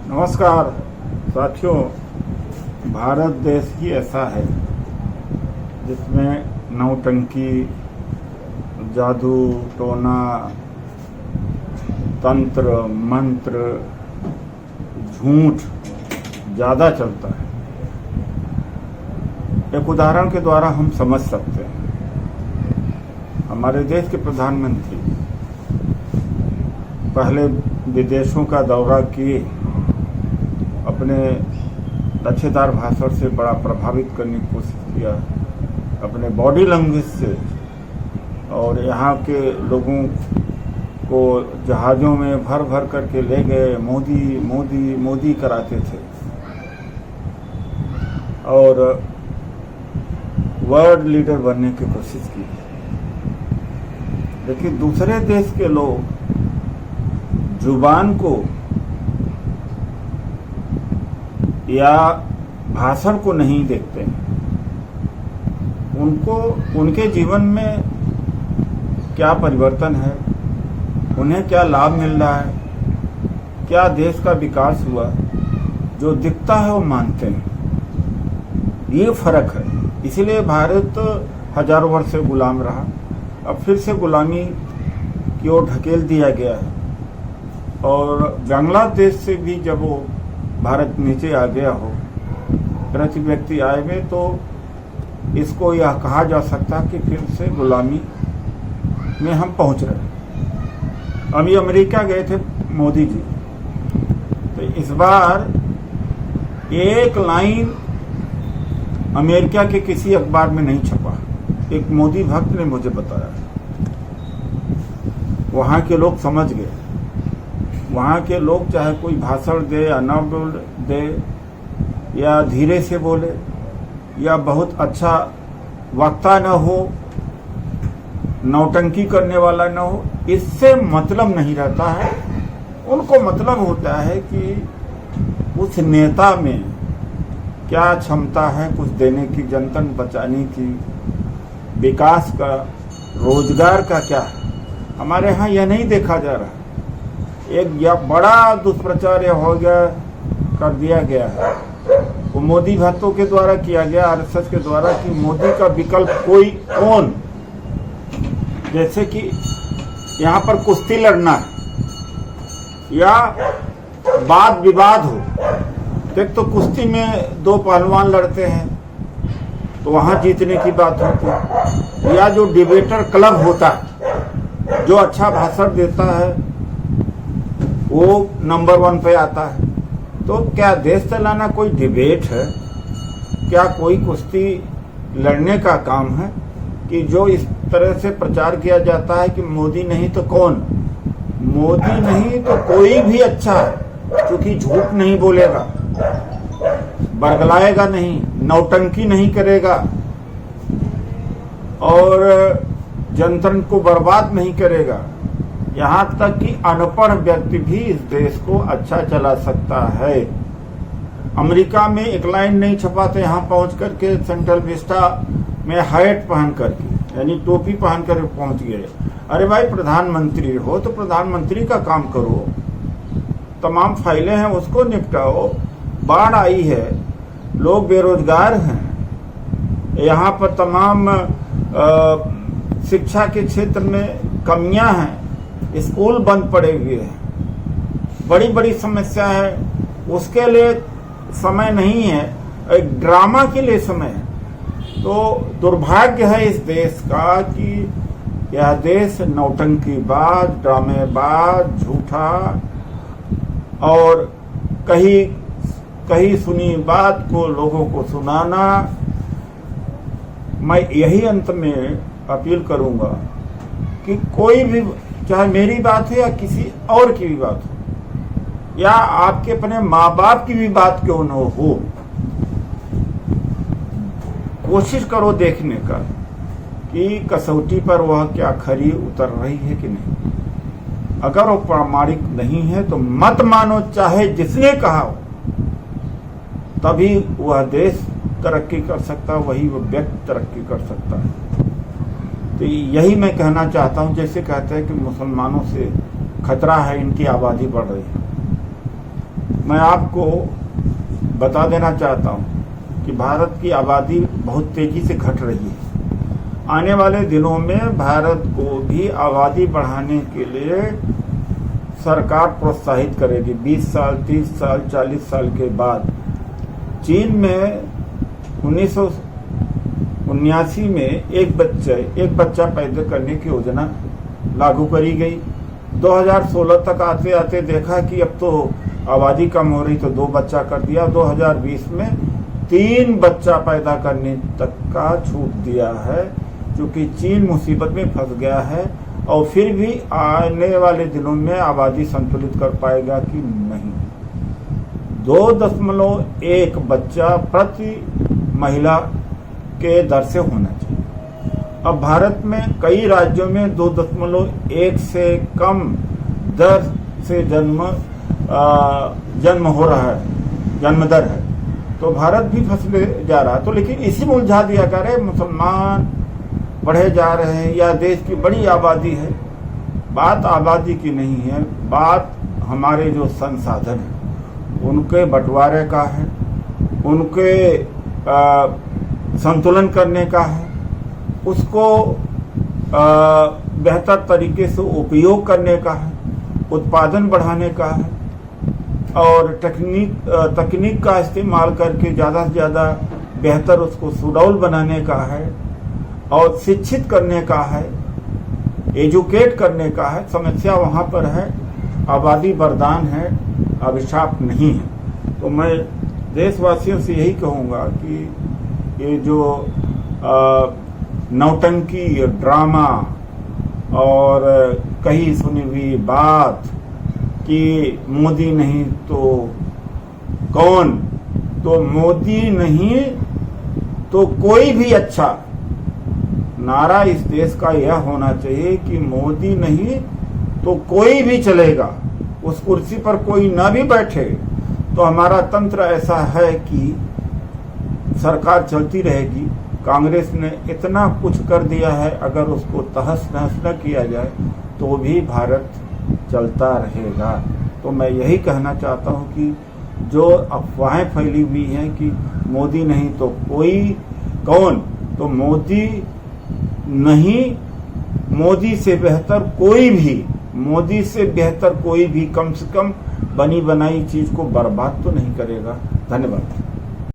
नमस्कार साथियों। भारत देश ही ऐसा है जिसमें नौटंकी, जादू टोना, तंत्र मंत्र, झूठ ज़्यादा चलता है। एक उदाहरण के द्वारा हम समझ सकते हैं। हमारे देश के प्रधानमंत्री पहले विदेशों का दौरा किए, अपने लच्छेदार भाषण से बड़ा प्रभावित करने की कोशिश किया, अपने बॉडी लैंग्वेज से, और यहाँ के लोगों को जहाज़ों में भर भर करके ले गए, मोदी मोदी मोदी कराते थे और वर्ल्ड लीडर बनने की कोशिश की। लेकिन दूसरे देश के लोग जुबान को या भाषण को नहीं देखते हैं। उनको उनके जीवन में क्या परिवर्तन है, उन्हें क्या लाभ मिल रहा है, क्या देश का विकास हुआ, जो दिखता है वो मानते हैं। ये फर्क है। इसलिए भारत हजारों वर्ष से गुलाम रहा, अब फिर से गुलामी की ओर ढकेल दिया गया है। और बांग्लादेश से भी जब वो भारत नीचे आ गया हो, प्रति व्यक्ति आय में, तो इसको यह कहा जा सकता कि फिर से गुलामी में हम पहुंच रहे हैं। अभी अमेरिका गए थे मोदी जी, तो इस बार एक लाइन अमेरिका के किसी अखबार में नहीं छपा। एक मोदी भक्त ने मुझे बताया। वहां के लोग समझ गए। वहाँ के लोग चाहे कोई भाषण दे या न बोल दे, या धीरे से बोले, या बहुत अच्छा वक्ता न हो, नौटंकी करने वाला न हो, इससे मतलब नहीं रहता है। उनको मतलब होता है कि उस नेता में क्या क्षमता है कुछ देने की, जनता बचाने की, विकास का, रोजगार का क्या है। हमारे यहाँ यह नहीं देखा जा रहा। एक या बड़ा दुष्प्रचार हो गया, कर दिया गया है, वो मोदी भक्तों के द्वारा किया गया, आरएसएस के द्वारा, कि मोदी का विकल्प कोई कौन। जैसे कि यहाँ पर कुश्ती लड़ना है या वाद विवाद हो, देख तो कुश्ती में दो पहलवान लड़ते हैं तो वहाँ जीतने की बात होती है। या जो डिबेटर क्लब होता है, जो अच्छा भाषण देता है, वो नंबर 1 पे आता है। तो क्या देश चलाना कोई डिबेट है? क्या कोई कुश्ती लड़ने का काम है? कि जो इस तरह से प्रचार किया जाता है कि मोदी नहीं तो कौन, मोदी नहीं तो कोई भी अच्छा है, क्योंकि झूठ नहीं बोलेगा, बरगलाएगा नहीं, नौटंकी नहीं करेगा और जनता को बर्बाद नहीं करेगा। यहाँ तक कि अनपढ़ व्यक्ति भी इस देश को अच्छा चला सकता है। अमेरिका में एक लाइन नहीं छपाते, यहाँ पहुँच करके सेंट्रल विस्टा में हैट पहन करके, यानी टोपी पहन कर पहुँच गए। अरे भाई, प्रधानमंत्री हो तो प्रधानमंत्री का काम करो, तमाम फाइलें हैं उसको निपटाओ। बाढ़ आई है, लोग बेरोजगार हैं, यहाँ पर तमाम शिक्षा के क्षेत्र में कमियां हैं, स्कूल बंद पड़े हुए हैं, बड़ी बड़ी समस्या है। उसके लिए समय नहीं है, एक ड्रामा के लिए समय है। तो दुर्भाग्य है इस देश का कि यह देश नौटंकीबाज, ड्रामेबाज, झूठा और कहीं सुनी बात को लोगों को सुनाना। मैं यही अंत में अपील करूंगा कि कोई भी, चाहे मेरी बात है या किसी और की भी बात हो, या आपके अपने माँ बाप की भी बात क्यों न हो, कोशिश करो देखने का कि कसौटी पर वह क्या खरी उतर रही है कि नहीं। अगर वो प्रामाणिक नहीं है तो मत मानो, चाहे जिसने कहा हो। तभी वह देश तरक्की कर सकता है, वही वह व्यक्ति तरक्की कर सकता है। तो यही मैं कहना चाहता हूं। जैसे कहते हैं कि मुसलमानों से खतरा है, इनकी आबादी बढ़ रही है। मैं आपको बता देना चाहता हूं कि भारत की आबादी बहुत तेजी से घट रही है। आने वाले दिनों में भारत को भी आबादी बढ़ाने के लिए सरकार प्रोत्साहित करेगी। 20 साल, 30 साल, 40 साल के बाद चीन में 1979 में एक बच्चा पैदा करने की योजना लागू करी गई। 2016 तक आते आते देखा कि अब तो आबादी कम हो रही, तो 2 बच्चा कर दिया। 2020 में 3 बच्चा पैदा करने तक का छूट दिया है, क्योंकि चीन मुसीबत में फंस गया है। और फिर भी आने वाले दिनों में आबादी संतुलित कर पाएगा कि नहीं। 2.1 बच्चा प्रति महिला के दर से होना चाहिए। अब भारत में कई राज्यों में 2.1 से कम दर से जन्म हो रहा है, जन्म दर है। तो भारत भी फंसले जा रहा है। तो लेकिन इसी में उलझा दिया कर रहे, मुसलमान बढ़े जा रहे हैं या देश की बड़ी आबादी है। बात आबादी की नहीं है, बात हमारे जो संसाधन है उनके बंटवारे का है, उनके संतुलन करने का है, उसको बेहतर तरीके से उपयोग करने का है, उत्पादन बढ़ाने का है और तकनीक का इस्तेमाल करके ज़्यादा से ज़्यादा बेहतर उसको सुडौल बनाने का है और शिक्षित करने का है, एजुकेट करने का है। समस्या वहाँ पर है, आबादी वरदान है, अभिशाप नहीं है। तो मैं देशवासियों से यही कहूँगा कि ये जो नौटंकी, ड्रामा और कही सुनी हुई बात कि मोदी नहीं तो कौन, तो मोदी नहीं तो कोई भी अच्छा, नारा इस देश का यह होना चाहिए कि मोदी नहीं तो कोई भी चलेगा। उस कुर्सी पर कोई ना भी बैठे तो हमारा तंत्र ऐसा है कि सरकार चलती रहेगी। कांग्रेस ने इतना कुछ कर दिया है, अगर उसको तहस नहस न किया जाए तो भी भारत चलता रहेगा। तो मैं यही कहना चाहता हूँ कि जो अफवाहें फैली हुई हैं कि मोदी नहीं तो कोई कौन, तो मोदी नहीं, मोदी से बेहतर कोई भी, मोदी से बेहतर कोई भी कम से कम बनी बनाई चीज को बर्बाद तो नहीं करेगा। धन्यवाद।